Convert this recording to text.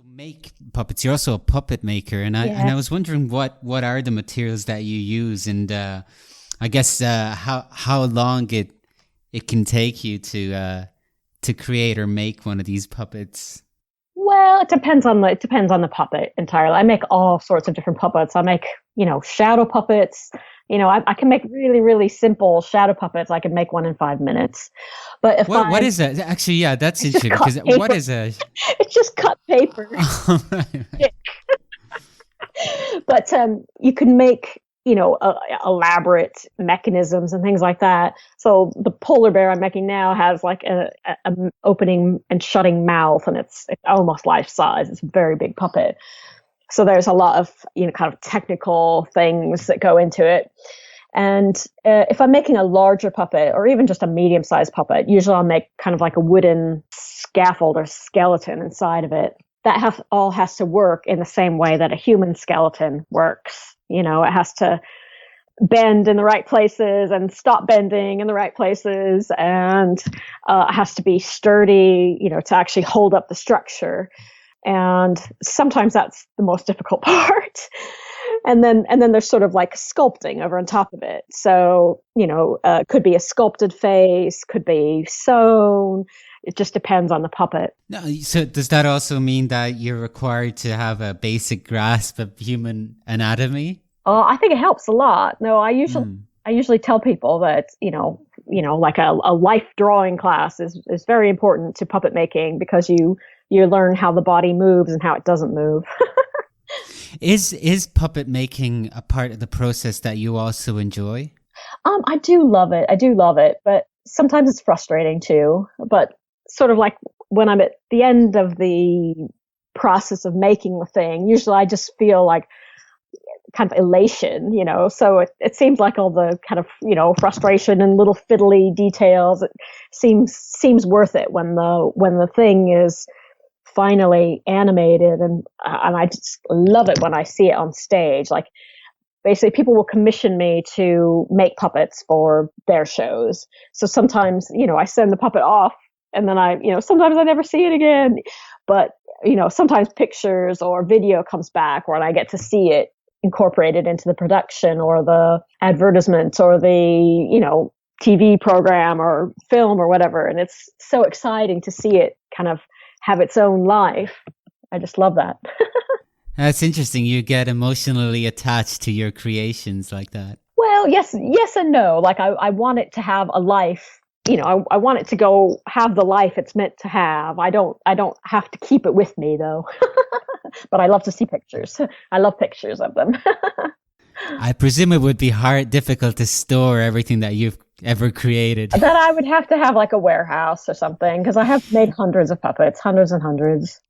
make puppets. You're also a puppet maker, and I Yeah. was wondering what are the materials that you use, and I guess how long it can take you to create or make one of these puppets. Well, it depends on the puppet entirely. I make all sorts of different puppets. I make, shadow puppets. I can make really, really simple shadow puppets. I can make one in 5 minutes. But if What I is that? Actually, yeah, that's it's just interesting cut because what paper. is a It's just cut paper. right. But you can make, elaborate mechanisms and things like that. So the polar bear I'm making now has like a opening and shutting mouth, and it's almost life size. It's a very big puppet. So there's a lot of, kind of technical things that go into it. And if I'm making a larger puppet or even just a medium sized puppet, usually I'll make kind of like a wooden scaffold or skeleton inside of it. That all has to work in the same way that a human skeleton works. It has to bend in the right places and stop bending in the right places, and it has to be sturdy, to actually hold up the structure. And sometimes that's the most difficult part. And then there's sort of like sculpting over on top of it. So, could be a sculpted face, could be sewn. It just depends on the puppet. No, so does that also mean that you're required to have a basic grasp of human anatomy? I think it helps a lot. No, Hmm. I usually tell people that, like a life drawing class is very important to puppet making, because you learn how the body moves and how it doesn't move. Is puppet making a part of the process that you also enjoy? I do love it. I do love it, but sometimes it's frustrating too. But sort of like when I'm at the end of the process of making the thing, usually I just feel like kind of elation, So it seems like all the kind of, frustration and little fiddly details, it seems worth it when the thing is finally animated, and I just love it when I see it on stage. Like, basically people will commission me to make puppets for their shows. So sometimes, I send the puppet off, and then sometimes I never see it again. But, sometimes pictures or video comes back where I get to see it incorporated into the production or the advertisement or the, TV program or film or whatever. And it's so exciting to see it kind of have its own life. I just love that. That's interesting. You get emotionally attached to your creations like that. Well, yes and no. Like I want it to have a life. I want it to go have the life it's meant to have. I don't have to keep it with me though. But I love to see pictures. I love pictures of them. I presume it would be difficult to store everything that you've ever created. That I would have to have like a warehouse or something, because I have made hundreds of puppets, hundreds and hundreds.